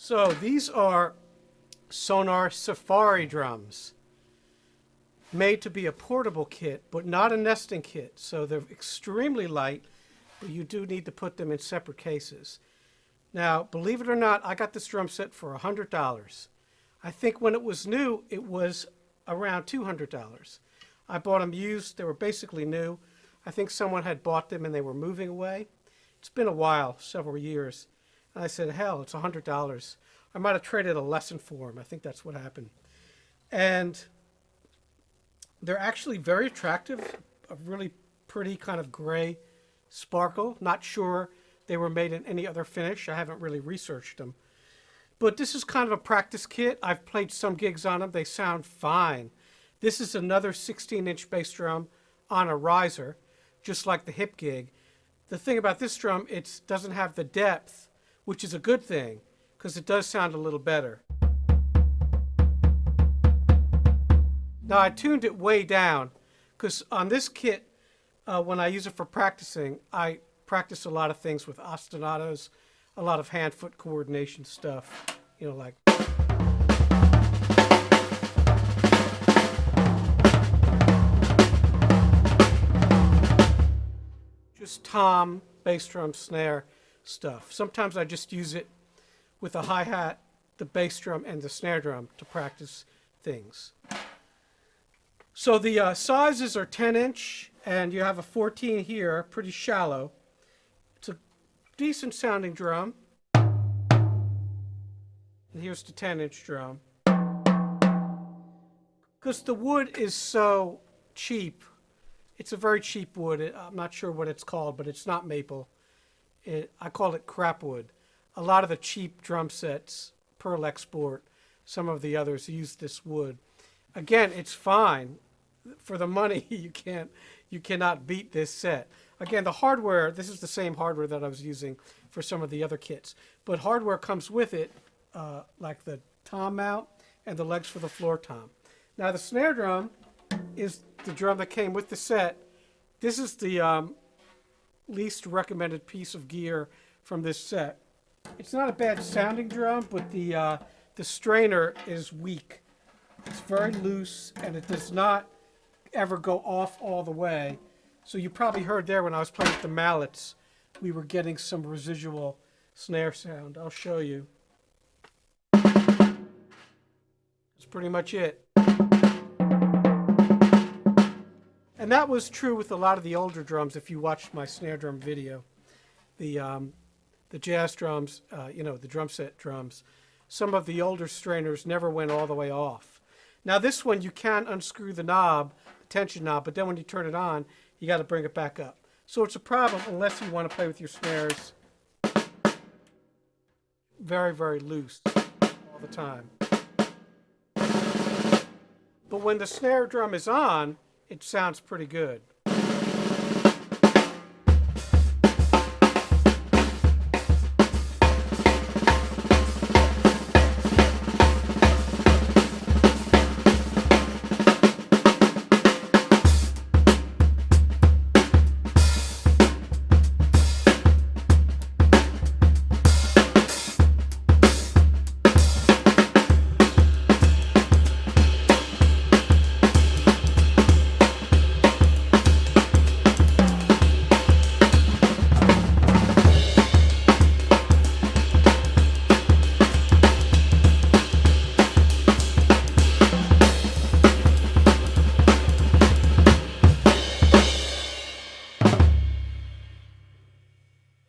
So these are Sonor Safari drums, made to be a portable kit, but not a nesting kit. So they're extremely light, but you do need to put them in separate cases. Now, believe it or not, I got this drum set for $100. I think when it was new, it was around $200. I bought them used. They were basically new. I think someone had bought them and they were moving away. It's been a while, several years. And I said, hell, it's $100. I might have traded a lesson for them. I think that's what happened. And they're actually very attractive, a really pretty kind of gray sparkle. Not sure they were made in any other finish. I haven't really researched them. But this is kind of a practice kit. I've played some gigs on them. They sound fine. This is another 16-inch bass drum on a riser, just like the Hip Gig. The thing about this drum, it doesn't have the depth, which is a good thing, because it does sound a little better. Now, I tuned it way down, because on this kit, when I use it for practicing, I practice a lot of things with ostinatos, a lot of hand-foot coordination stuff, you know, like. Just tom, bass drum, snare stuff. Sometimes I just use it with a hi-hat, the bass drum, and the snare drum to practice things. So the sizes are 10-inch, and you have a 14 here, pretty shallow. It's a decent sounding drum. And here's the 10-inch drum. Because the wood is so cheap. It's a very cheap wood. I'm not sure what it's called, but it's not maple. I call it crap wood. A lot of the cheap drum sets, Pearl Export, some of the others use this wood. Again, it's fine. For the money, you cannot beat this set. Again, the hardware, this is the same hardware that I was using for some of the other kits. But hardware comes with it, like the tom mount and the legs for the floor tom. Now the snare drum is the drum that came with the set. This is the least recommended piece of gear from this set. It's not a bad sounding drum, but the strainer is weak. It's very loose, and it does not ever go off all the way. So you probably heard there when I was playing with the mallets, we were getting some residual snare sound. I'll show you. That's pretty much it. And that was true with a lot of the older drums if you watched my snare drum video. The jazz drums, you know, the drum set drums, some of the older strainers never went all the way off. Now this one, you can unscrew the knob, tension knob, but then when you turn it on, you got to bring it back up. So it's a problem unless you want to play with your snares very, very loose all the time. But when the snare drum is on, it sounds pretty good.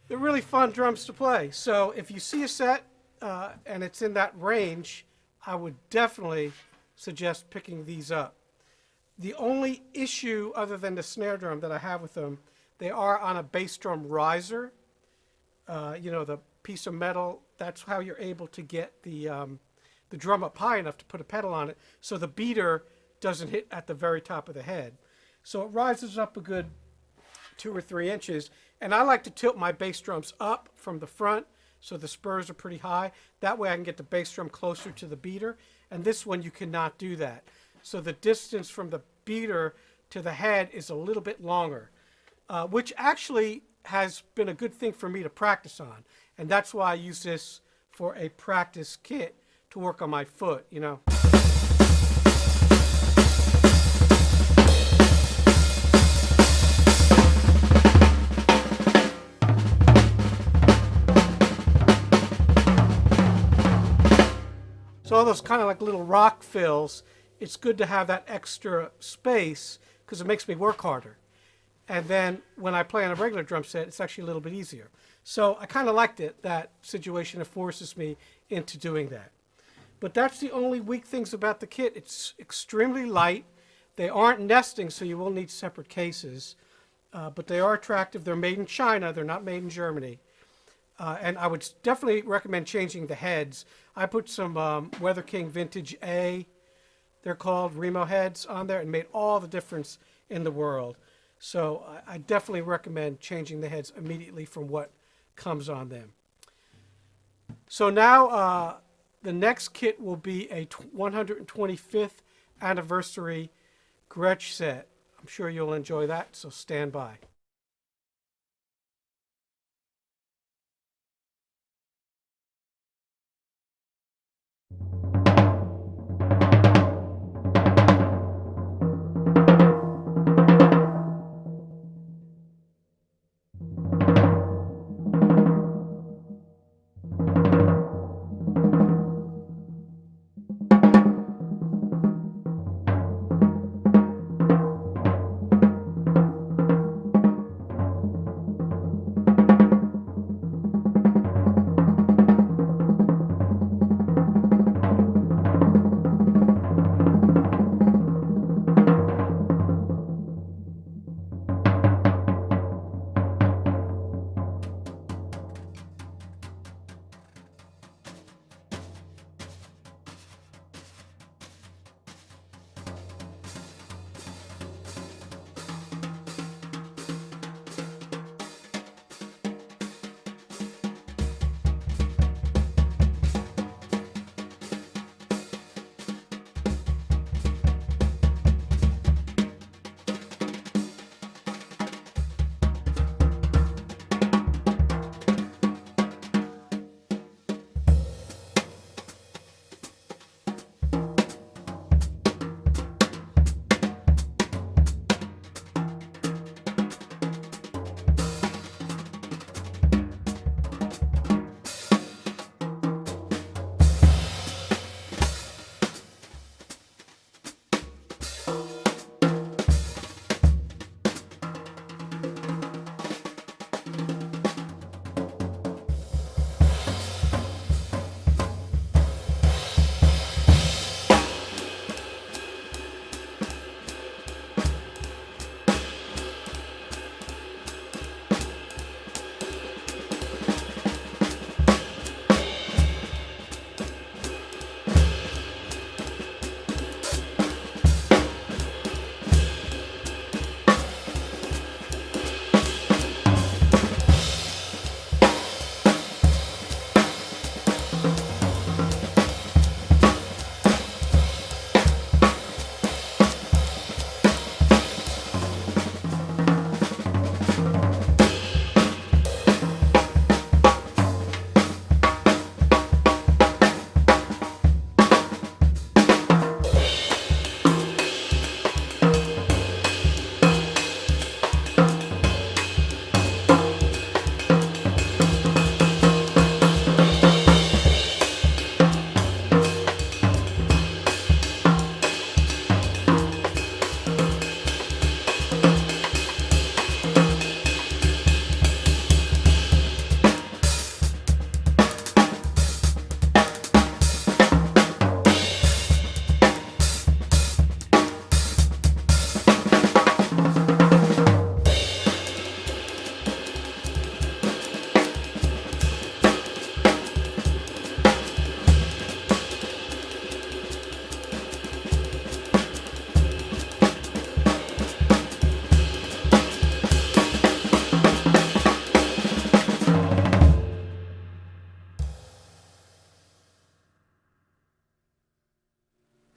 They're really fun drums to play. So if you see a set and it's in that range, I would definitely suggest picking these up. The only issue other than the snare drum that I have with them, they are on a bass drum riser. You know, the piece of metal, that's how you're able to get the drum up high enough to put a pedal on it so the beater doesn't hit at the very top of the head. So it rises up a good 2 or 3 inches. And I like to tilt my bass drums up from the front so the spurs are pretty high. That way I can get the bass drum closer to the beater. And this one you cannot do that. So the distance from the beater to the head is a little bit longer, which actually has been a good thing for me to practice on. And that's why I use this for a practice kit to work on my foot, you know. So all those kind of like little rock fills, it's good to have that extra space because it makes me work harder. And then when I play on a regular drum set, it's actually a little bit easier. So I kind of liked it, that situation. It forces me into doing that. But that's the only weak things about the kit. It's extremely light. They aren't nesting, so you will need separate cases. But they are attractive. They're made in China. They're not made in Germany. And I would definitely recommend changing the heads. I put some Weather King Vintage A, they're called Remo heads, on there, and made all the difference in the world. So I definitely recommend changing the heads immediately from what comes on them. So now the next kit will be a 125th anniversary Gretsch set. I'm sure you'll enjoy that, so stand by.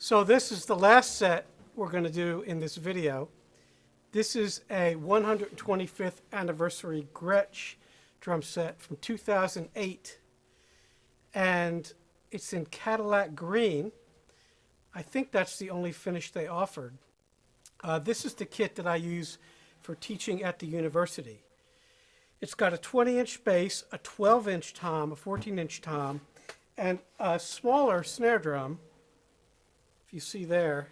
So this is the last set we're going to do in this video. This is a 125th anniversary Gretsch drum set from 2008. and it's in Cadillac green. I think that's the only finish they offered. This is the kit that I use for teaching at the university. It's got a 20-inch bass, a 12-inch tom, a 14-inch tom, and a smaller snare drum. If you see there,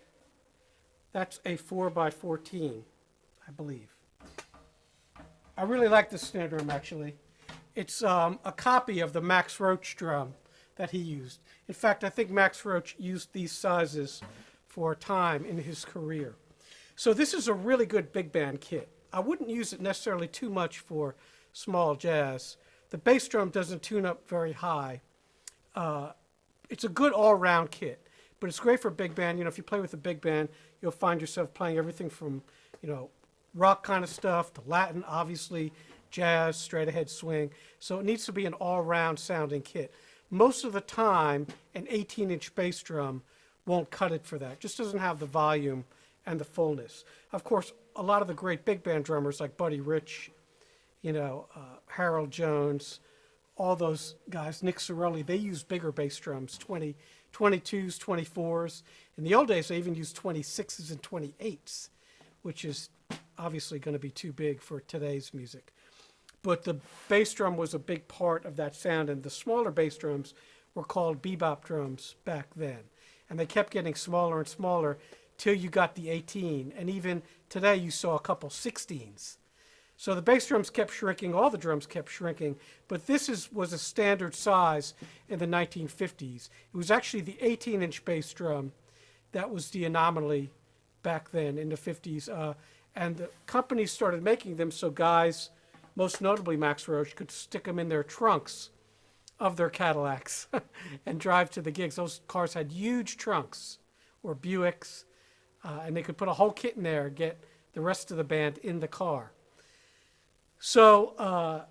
that's a 4x14, I believe. I really like this snare drum, actually. It's a copy of the Max Roach drum that he used. In fact, I think Max Roach used these sizes for a time in his career. So this is a really good big band kit. I wouldn't use it necessarily too much for small jazz. The bass drum doesn't tune up very high. It's a good all-round kit, but it's great for big band. You know, if you play with a big band, you'll find yourself playing everything from, you know, rock kind of stuff to Latin, obviously, jazz, straight ahead swing. So it needs to be an all-round sounding kit. Most of the time, an 18-inch bass drum won't cut it for that. It just doesn't have the volume and the fullness. Of course, a lot of the great big band drummers like Buddy Rich, you know, Harold Jones, all those guys, Nick Sorelli, they use bigger bass drums, 22s, 24s. In the old days, they even used 26s and 28s, which is obviously going to be too big for today's music. But the bass drum was a big part of that sound, and the smaller bass drums were called bebop drums back then. And they kept getting smaller and smaller till you got the 18. And even today, you saw a couple 16s. So the bass drums kept shrinking, all the drums kept shrinking, but this was a standard size in the 1950s. It was actually the 18-inch bass drum that was the anomaly back then in the 50s. And the companies started making them so guys, most notably Max Roach, could stick them in their trunks of their Cadillacs and drive to the gigs. Those cars had huge trunks, or Buicks, and they could put a whole kit in there and get the rest of the band in the car. So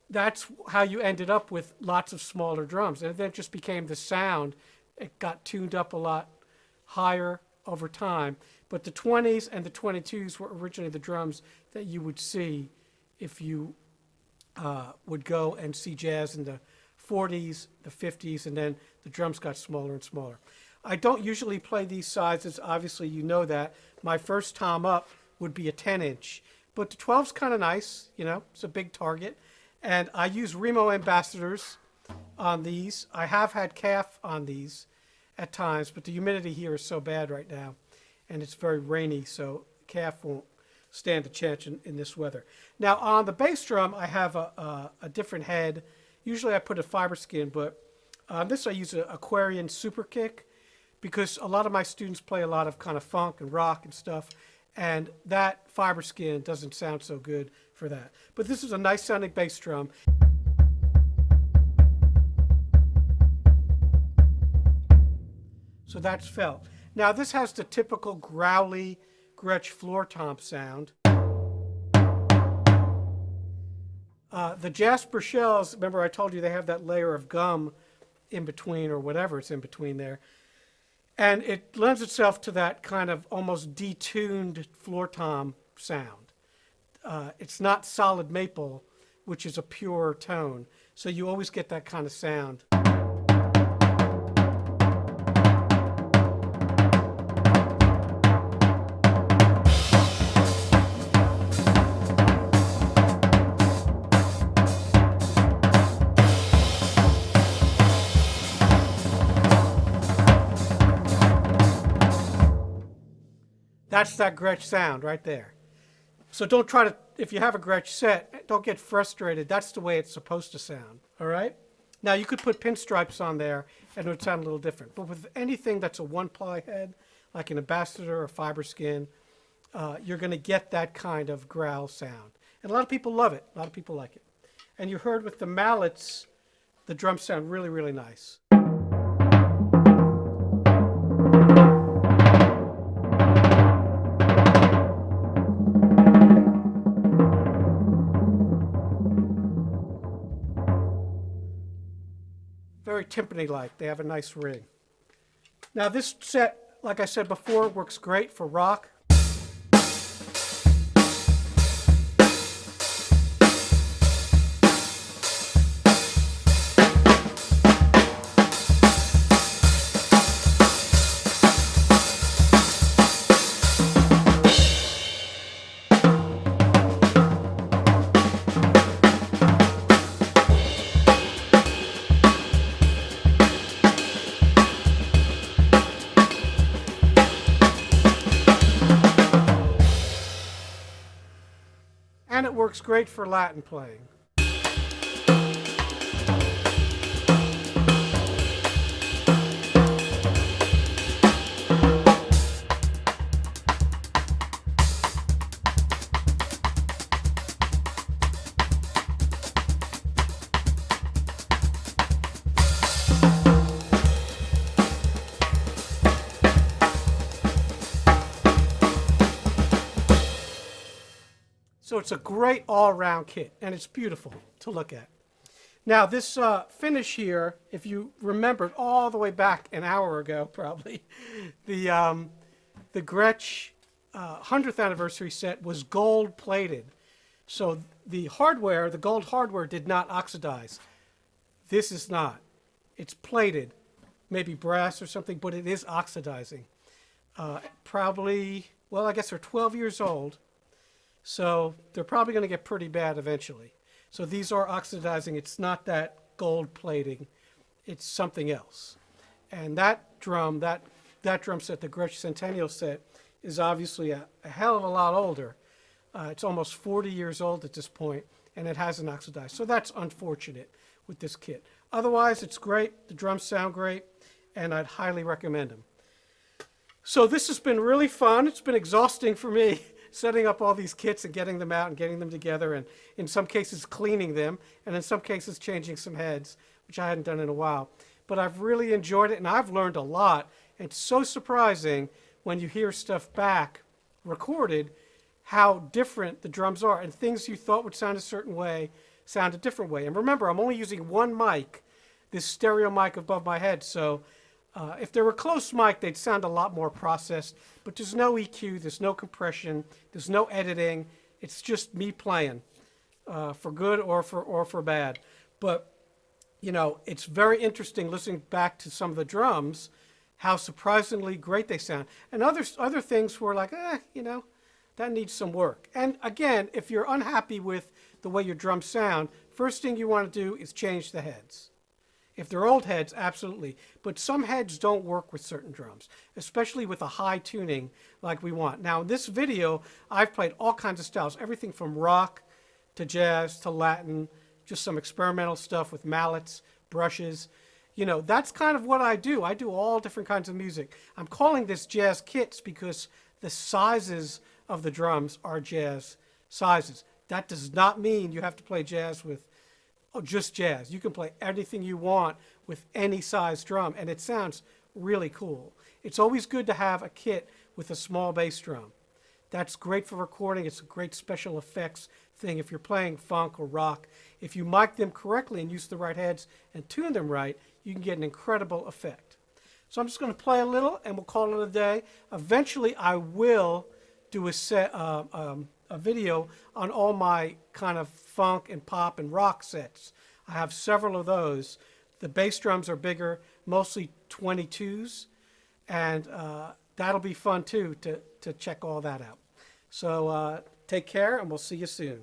that's how you ended up with lots of smaller drums. And then it just became the sound. It got tuned up a lot higher over time. But the 20s and the 22s were originally the drums that you would see if you would go and see jazz in the 40s, the 50s, and then the drums got smaller and smaller. I don't usually play these sizes. Obviously, you know that. My first tom up would be a 10-inch. But the 12's kind of nice, you know, it's a big target. And I use Remo ambassadors on these. I have had calf on these at times, but the humidity here is so bad right now, and it's very rainy, so calf won't stand a chance in this weather. Now, on the bass drum, I have a different head. Usually I put a fiber skin, but on this I use an Aquarian super kick because a lot of my students play a lot of kind of funk and rock and stuff, and that fiber skin doesn't sound so good for that. But this is a nice sounding bass drum. So that's felt. Now this has the typical growly Gretsch floor tom sound. The Jasper shells, remember I told you they have that layer of gum in between, or whatever it's in between there. And it lends itself to that kind of almost detuned floor tom sound. It's not solid maple, which is a pure tone. So you always get that kind of sound. That's that Gretsch sound right there. So don't try to, if you have a Gretsch set, don't get frustrated. That's the way it's supposed to sound, all right? Now you could put pinstripes on there and it would sound a little different. But with anything that's a one-ply head, like an ambassador or fiber skin, you're going to get that kind of growl sound. And a lot of people love it. A lot of people like it. And you heard with the mallets, the drums sound really, really nice. Very timpani-like. They have a nice ring. Now this set, like I said before, works great for rock. works great for Latin playing. So it's a great all-around kit, and it's beautiful to look at. Now this finish here, if you remembered all the way back an hour ago, probably, the Gretsch 100th anniversary set was gold-plated. So the hardware, the gold hardware, did not oxidize. This is not. It's plated, maybe brass or something, but it is oxidizing. Probably, well, I guess they're 12 years old. So they're probably going to get pretty bad eventually. So these are oxidizing. It's not that gold plating. It's something else. And that drum, that drum set, the Gretsch Centennial set, is obviously a hell of a lot older. It's almost 40 years old at this point, and it hasn't oxidized. So that's unfortunate with this kit. Otherwise, it's great. The drums sound great, and I'd highly recommend them. So this has been really fun. It's been exhausting for me, setting up all these kits and getting them out and getting them together, and in some cases cleaning them, and in some cases changing some heads, which I hadn't done in a while. But I've really enjoyed it, and I've learned a lot. It's so surprising when you hear stuff back recorded, how different the drums are, and things you thought would sound a certain way sound a different way. And remember, I'm only using one mic, this stereo mic above my head, so if they were close mic, they'd sound a lot more processed, but there's no EQ, there's no compression, there's no editing. It's just me playing, for good or for bad. But, you know, it's very interesting listening back to some of the drums, how surprisingly great they sound. And other things were like, you know, that needs some work. And again, if you're unhappy with the way your drums sound, first thing you want to do is change the heads. If they're old heads, absolutely. But some heads don't work with certain drums, especially with a high tuning like we want. Now, in this video, I've played all kinds of styles, everything from rock to jazz to Latin, just some experimental stuff with mallets, brushes. You know, that's kind of what I do. I do all different kinds of music. I'm calling this jazz kits because the sizes of the drums are jazz sizes. That does not mean you have to play jazz with just jazz. You can play anything you want with any size drum, and it sounds really cool. It's always good to have a kit with a small bass drum. That's great for recording. It's a great special effects thing if you're playing funk or rock. If you mic them correctly and use the right heads and tune them right, you can get an incredible effect. So I'm just going to play a little, and we'll call it a day. Eventually, I will do a video on all my kind of funk and pop and rock sets. I have several of those. The bass drums are bigger, mostly 22s, and that'll be fun too to check all that out. So take care, and we'll see you soon.